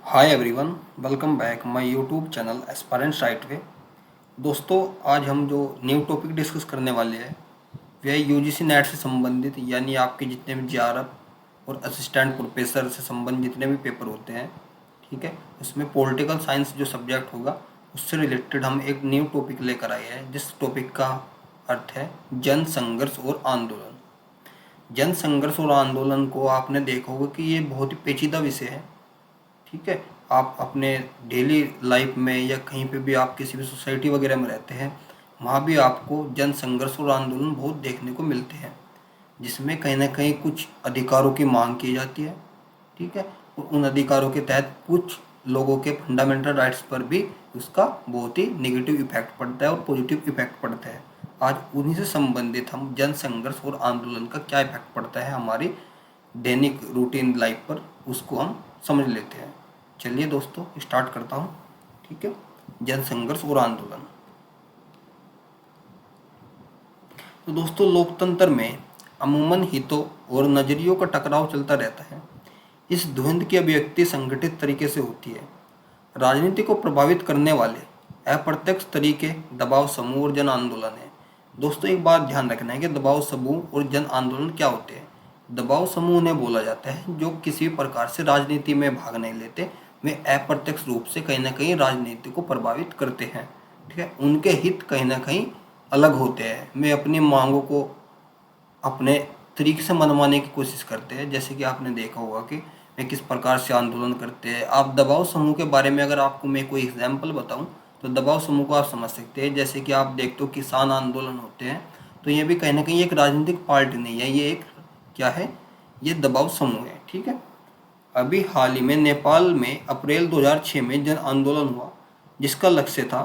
Hi everyone, welcome back my YouTube channel aspirant right way. दोस्तों, आज हम जो न्यू टॉपिक डिस्कस करने वाले हैं वह यूजीसी नेट से संबंधित, यानी आपके जितने भी जेआरएफ और असिस्टेंट प्रोफेसर से संबंधित जितने भी पेपर होते हैं, ठीक है, उसमें पॉलिटिकल साइंस जो सब्जेक्ट होगा उससे रिलेटेड हम एक न्यू टॉपिक लेकर आए हैं, जिस टॉपिक का अर्थ है जन संघर्ष और आंदोलन। जन संघर्ष और आंदोलन को आपने देखा होगा कि ये बहुत ही पेचीदा विषय है। ठीक है, आप अपने डेली लाइफ में या कहीं पे भी आप किसी भी सोसाइटी वगैरह में रहते हैं, वहाँ भी आपको जन संघर्ष और आंदोलन बहुत देखने को मिलते हैं, जिसमें कहीं ना कहीं कुछ अधिकारों की मांग की जाती है। ठीक है, और उन अधिकारों के तहत कुछ लोगों के फंडामेंटल राइट्स पर भी उसका बहुत ही नेगेटिव इफेक्ट पड़ता है और पॉजिटिव इफेक्ट पड़ता है। आज उन्हीं से संबंधित हम जन संघर्ष और आंदोलन का क्या इफेक्ट पड़ता है हमारी दैनिक रूटीन लाइफ पर, उसको हम समझ लेते हैं। चलिए दोस्तों, स्टार्ट करता हूँ। ठीक है, जन संघर्ष और आंदोलन। तो दोस्तों, लोकतंत्र में अमूमन हितों और नजरियों का टकराव चलता रहता है। इस द्वंद्व की अभिव्यक्ति संगठित तरीके से होती है। राजनीति को प्रभावित करने वाले अप्रत्यक्ष तरीके दबाव समूह और जन आंदोलन है। दोस्तों, एक बात ध्यान रखना है कि दबाव समूह और जन आंदोलन क्या होते हैं। दबाव समूह उन्हें बोला जाता है जो किसी भी प्रकार से राजनीति में भाग नहीं लेते, वे अप्रत्यक्ष रूप से कहीं ना कहीं राजनीति को प्रभावित करते हैं। ठीक है, उनके हित कहीं ना कहीं अलग होते हैं, वे अपनी मांगों को अपने तरीके से मनवाने की कोशिश करते हैं। जैसे कि आपने देखा होगा कि वे किस प्रकार से आंदोलन करते हैं। आप दबाव समूह के बारे में अगर आपको मैं कोई एग्जाम्पल बताऊं तो दबाव समूह को आप समझ सकते हैं। जैसे कि आप देखते हो किसान आंदोलन होते हैं, तो ये भी कहीं ना कहीं एक राजनीतिक पार्टी नहीं है, ये एक क्या है, ये दबाव समूह है। ठीक है, अभी हाल ही में नेपाल में अप्रैल 2006 में जन आंदोलन हुआ, जिसका लक्ष्य था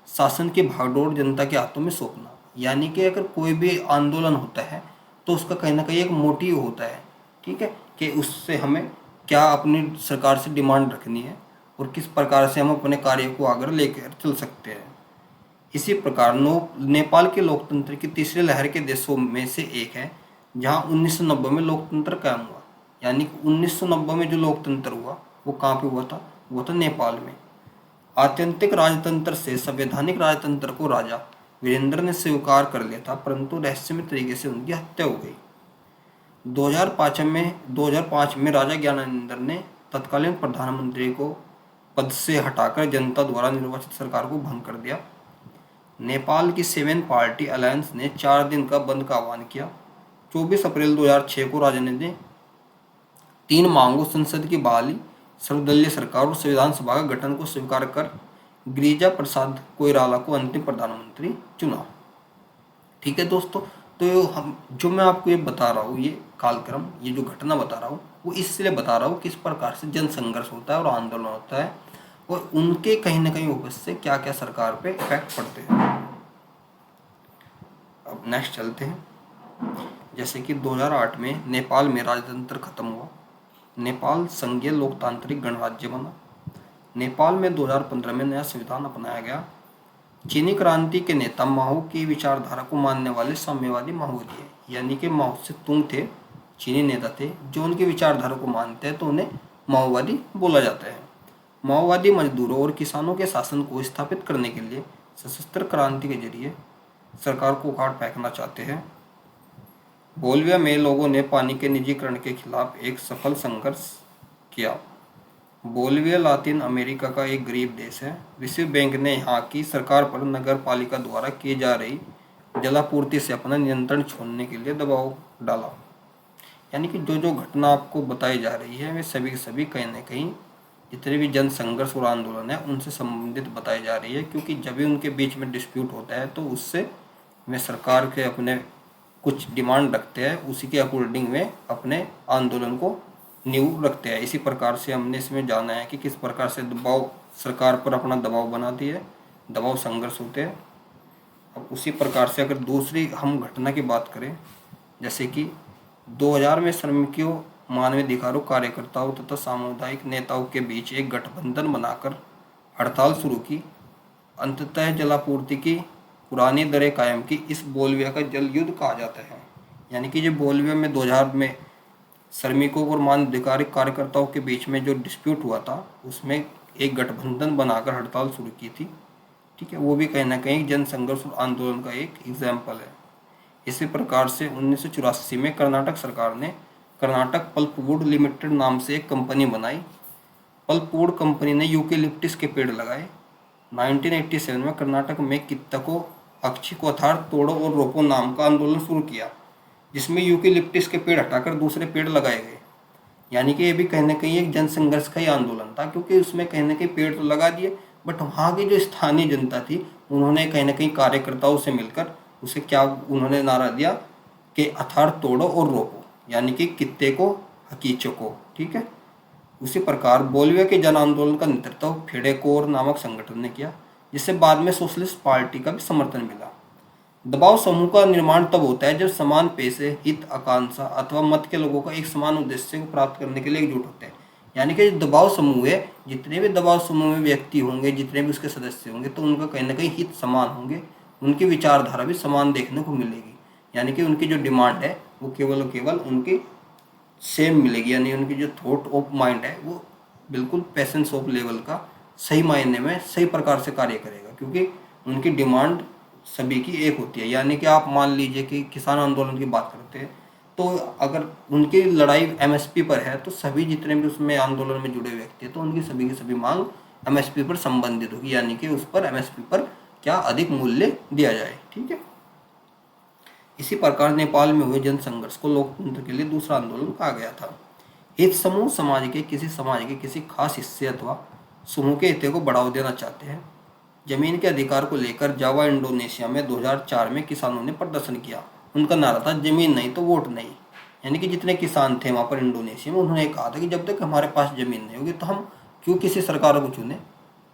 शासन की भागदौड़ जनता के हाथों में सौंपना। यानी कि अगर कोई भी आंदोलन होता है तो उसका कहीं ना कहीं एक मोटिव होता है। ठीक है, कि उससे हमें क्या अपनी सरकार से डिमांड रखनी है और किस प्रकार से हम अपने कार्य को आगे लेकर चल सकते हैं। इसी प्रकार नेपाल के लोकतंत्र की तीसरी लहर के देशों में से एक है, जहां 1990 में लोकतंत्र कायम हुआ। यानी कि 1990 में जो लोकतंत्र हुआ वो कहाँ पे हुआ था, वो था नेपाल में। आत्यंतिक राजतंत्र से संवैधानिक राजतंत्र को राजा वीरेंद्र ने स्वीकार कर लिया था, परंतु रहस्यमय तरीके से उनकी हत्या हो गई। 2005 में राजा ज्ञानेंद्र ने तत्कालीन प्रधानमंत्री को पद से हटाकर जनता द्वारा निर्वाचित सरकार को भंग कर दिया। नेपाल की 7 पार्टी अलायंस ने 4 दिन का बंद का आह्वान किया। 24 अप्रैल 2006 को राजा ने 3 मांगों, संसद की बहाली, सर्वदलीय सरकार और संविधान सभा का गठन को स्वीकार कर गिरिजा प्रसाद कोइराला को अंतिम प्रधानमंत्री चुना। ठीक है दोस्तों, तो हम जो मैं आपको ये बता रहा हूँ, ये कालक्रम, ये जो घटना बता रहा हूँ, वो इसलिए बता रहा हूँ किस प्रकार से जन संघर्ष होता है और आंदोलन होता है और उनके कहीं ना कहीं उपज से क्या क्या सरकार पे इफेक्ट पड़ते हैं। अब नेक्स्ट चलते हैं। जैसे कि 2008 में नेपाल में राजतंत्र खत्म हुआ। नेपाल संघीय लोकतांत्रिक गणराज्य बना। नेपाल में 2015 में नया संविधान अपनाया गया। चीनी क्रांति के नेता माओ की विचारधारा को मानने वाले साम्यवादी माओवादी है। यानी कि माओ से तुंग थे, चीनी नेता थे जो उनकी विचारधारा को मानते हैं, तो उन्हें माओवादी बोला जाता है। माओवादी मजदूरों और किसानों के शासन को स्थापित करने के लिए सशस्त्र क्रांति के जरिए सरकार को उखाड़ फेंकना चाहते हैं। बोलिविया में लोगों ने पानी के निजीकरण के खिलाफ एक सफल संघर्ष किया। बोलिविया लातिन अमेरिका का एक गरीब देश है। विश्व बैंक ने यहाँ की सरकार पर नगर पालिका द्वारा की जा रही जलापूर्ति से अपना नियंत्रण छोड़ने के लिए दबाव डाला। यानी कि जो जो घटना आपको बताई जा रही है वे सभी के सभी कहीं ना कहीं जितने भी जन संघर्ष और आंदोलन है उनसे संबंधित बताई जा रही है, क्योंकि जब भी उनके बीच में डिस्प्यूट होता है तो उससे वे सरकार के अपने कुछ डिमांड रखते हैं, उसी के अकॉर्डिंग वे अपने आंदोलन को नींव रखते हैं। इसी प्रकार से हमने इसमें जाना है कि किस प्रकार से दबाव सरकार पर अपना दबाव बनाती है, दबाव संघर्ष होते हैं। अब उसी प्रकार से अगर दूसरी हम घटना की बात करें, जैसे कि 2000 में श्रमिकों, मानवाधिकारों, कार्यकर्ताओं तथा सामुदायिक नेताओं के बीच एक गठबंधन बनाकर हड़ताल शुरू की। अंततः जलापूर्ति की पुरानी दरें कायम की। इस बोलिविया का जल युद्ध कहा जाता है। यानी कि जो बोलिविया में 2000 में श्रमिकों और मानवाधिकार कार्यकर्ताओं के बीच में जो डिस्प्यूट हुआ था उसमें एक गठबंधन बनाकर हड़ताल शुरू की थी। ठीक है, वो भी कहीं ना कहीं जन संघर्ष और आंदोलन का एक एग्जाम्पल है। इसी प्रकार से 1984 में कर्नाटक सरकार ने कर्नाटक पल्पवुड लिमिटेड नाम से एक कंपनी बनाई। पल्पवुड कंपनी ने यूकेलिप्टिस के पेड़ लगाए। 1987 में कर्नाटक में कित्तको अक्षिकोथार तोड़ो और रोपो नाम का आंदोलन शुरू किया, जिसमें यूकेलिप्टिस के पेड़ हटाकर दूसरे पेड़ लगाए गए। यानी कि ये भी कहीं ना कहीं एक जन संघर्ष का ही आंदोलन था, क्योंकि उसमें कहीं ना कहीं पेड़ तो लगा दिए, बट वहाँ की जो स्थानीय जनता थी उन्होंने कहीं ना कहीं कार्यकर्ताओं से मिलकर उसे क्या उन्होंने नारा दिया कि अथार तोड़ो और रोपो, यानी कि कित्ते को हकीचों को। ठीक है, उसी प्रकार बोलिविया के जन आंदोलन का नेतृत्व फेडेकोर नामक संगठन ने किया, जिससे बाद में सोशलिस्ट पार्टी का भी समर्थन मिला। दबाव समूह का निर्माण तब होता है जब समान पेशे, हित, आकांक्षा अथवा मत के लोगों का एक समान उद्देश्य को प्राप्त करने के लिए एकजुट होते हैं। यानी कि जो दबाव समूह है, जितने भी दबाव समूह में व्यक्ति होंगे, जितने भी उसके सदस्य होंगे, तो उनका कहीं ना कहीं हित समान होंगे, उनकी विचारधारा भी समान देखने को मिलेगी। यानी कि उनकी जो डिमांड है वो केवल उनकी सेम मिलेगी, यानी उनकी जो थॉट ऑफ माइंड है वो बिल्कुल पैसेंस ऑफ लेवल का सही मायने में सही प्रकार से कार्य करेगा, क्योंकि उनकी डिमांड सभी की एक होती है। यानी कि आप मान लीजिए कि किसान आंदोलन की बात करते हैं, तो अगर उनकी लड़ाई एमएसपी पर है तो सभी जितने भी उसमें आंदोलन में जुड़े व्यक्ति हैं तो उनकी सभी की सभी मांग एमएसपी पर संबंधित होगी, यानी कि उस पर एमएसपी पर क्या अधिक मूल्य दिया जाए। ठीक है, इसी प्रकार नेपाल में हुए जन संघर्ष को लोकतंत्र के लिए दूसरा आंदोलन कहा गया था। हित समूह समाज के किसी खास हिस्से अथवा समूह के हितों को बढ़ावा देना चाहते हैं। जमीन के अधिकार को लेकर जावा इंडोनेशिया में 2004 में किसानों ने प्रदर्शन किया। उनका नारा था जमीन नहीं तो वोट नहीं। यानी कि जितने किसान थे वहाँ पर इंडोनेशिया में, उन्होंने कहा था कि जब तक हमारे पास जमीन नहीं होगी तो हम क्यों किसी सरकार को चुने।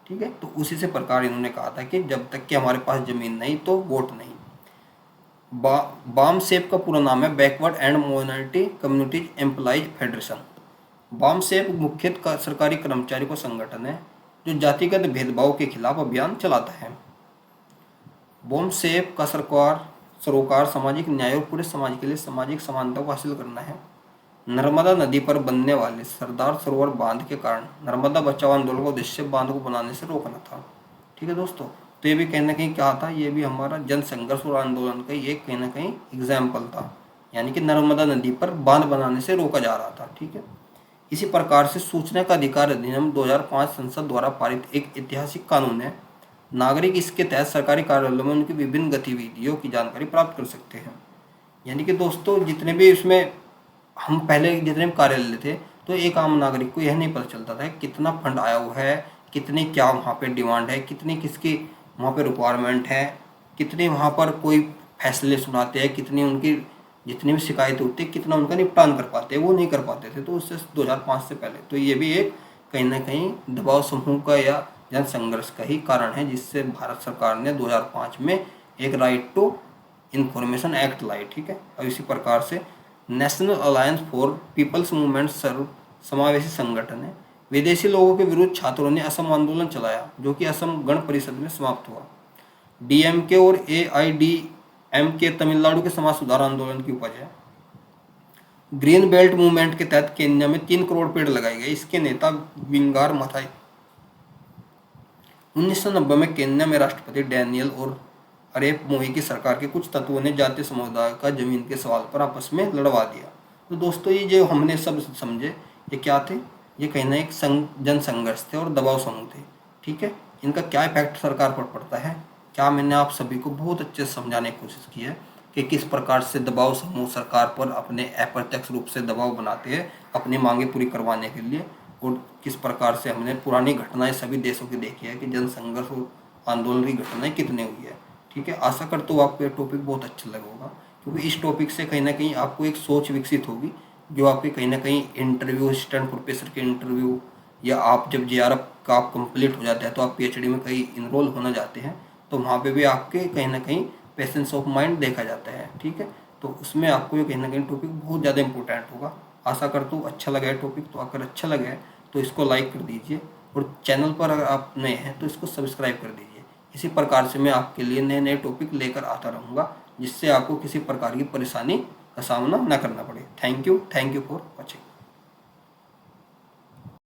ठीक है, तो उसी से प्रकार इन्होंने कहा था कि जब तक कि हमारे पास जमीन नहीं तो वोट नहीं। बामसेप का पूरा नाम है backward and minority communities employees federation. BAMCEF मुख्यतः सरकारी कर्मचारी का संगठन है जो जातिगत भेदभाव के खिलाफ अभियान चलाता है। बामसेप का सरोकार सामाजिक न्याय और पूरे समाज के लिए सामाजिक समानता को हासिल करना है। नर्मदा नदी पर बनने वाले सरदार सरोवर बांध के कारण नर्मदा बचाओ आंदोलन का उद्देश्य बांध को बनाने से रोकना था। ठीक है दोस्तों, तो ये भी कहीं ना कहीं क्या था, ये भी हमारा जन संघर्ष और आंदोलन का एक कहीं ना कहीं एग्जाम्पल था। यानी कि नर्मदा नदी पर बांध बनाने से रोका जा रहा था। ठीक है, इसी प्रकार से सूचना का अधिकार अधिनियम 2005 संसद द्वारा पारित एक ऐतिहासिक कानून है। नागरिक इसके तहत सरकारी कार्यालयों में उनकी विभिन्न गतिविधियों की जानकारी प्राप्त कर सकते हैं। यानी कि दोस्तों जितने भी इसमें हम पहले जितने भी कार्यालय थे तो एक आम नागरिक को यह नहीं पता चलता था कितना फंड आया हुआ है, कितनी क्या वहाँ पे डिमांड है, कितनी किसकी वहाँ पे रिक्वायरमेंट है, कितनी वहाँ पर कोई फैसले सुनाते हैं, कितनी उनकी जितनी भी शिकायतें होती है कितना उनका निपटान कर पाते हैं, वो नहीं कर पाते थे। तो उससे 2005 से पहले तो ये भी एक कहीं ना कहीं दबाव समूह का या जन संघर्ष का ही कारण है, जिससे भारत सरकार ने 2005 में एक राइट टू इंफॉर्मेशन एक्ट लाई। ठीक है, और इसी प्रकार से national alliance for people's movement सर्व समावेशी संगठन है। विदेशी लोगों के विरुद्ध छात्रों ने असम आंदोलन चलाया जो कि असम गण परिषद में समाप्त हुआ। डीएमके और एआईडीएमके तमिलनाडु के समाज सुधार आंदोलन की उपज है। ग्रीन बेल्ट मूवमेंट के तहत केन्या में 3 करोड़ पेड़ लगाए गए। इसके नेता विंगार मथाई। 1990 में केन्या में राष्ट्रपति डैनियल और अरेप मोई की सरकार के कुछ तत्वों ने जातीय समुदाय का जमीन के सवाल पर आपस में लड़वा दिया। तो दोस्तों ये जो हमने सब समझे ये क्या थे, ये कहीं ना एक जन संघर्ष थे और दबाव समूह थे। ठीक है, इनका क्या इफेक्ट सरकार पर पड़ता है, क्या मैंने आप सभी को बहुत अच्छे से समझाने की कोशिश की है कि किस प्रकार से दबाव समूह सरकार पर अपने अप्रत्यक्ष रूप से दबाव बनाते हैं अपनी मांगे पूरी करवाने के लिए, और किस प्रकार से हमने पुरानी घटनाएं सभी देशों की देखी है कि जन संघर्ष और आंदोलन की घटनाएं कितनी हुई है। ठीक है, आशा करता हूँ आपको ये टॉपिक बहुत अच्छा लगा होगा, क्योंकि इस टॉपिक से कहीं ना कहीं आपको एक सोच विकसित होगी जो आपके कहीं ना कहीं इंटरव्यू, असिस्टेंट प्रोफेसर के इंटरव्यू, या आप जब जेआरएफ का आप कंप्लीट हो जाता है तो आप पीएचडी में कहीं इनरोल होना जाते हैं तो वहाँ पे भी आपके कहीं ना कहीं पेशेंस ऑफ माइंड देखा जाता है। ठीक है, तो उसमें आपको ये कहीं ना कहीं टॉपिक बहुत ज़्यादा इंपॉर्टेंट होगा। आशा करता हूँ अच्छा लगा है टॉपिक, तो अगर अच्छा लगा है तो इसको लाइक कर दीजिए, और चैनल पर अगर आप नए हैं तो इसको सब्सक्राइब कर दीजिए। इसी प्रकार से मैं आपके लिए नए नए टॉपिक लेकर आता रहूँगा जिससे आपको किसी प्रकार की परेशानी का सामना न करना पड़े। Thank you for watching.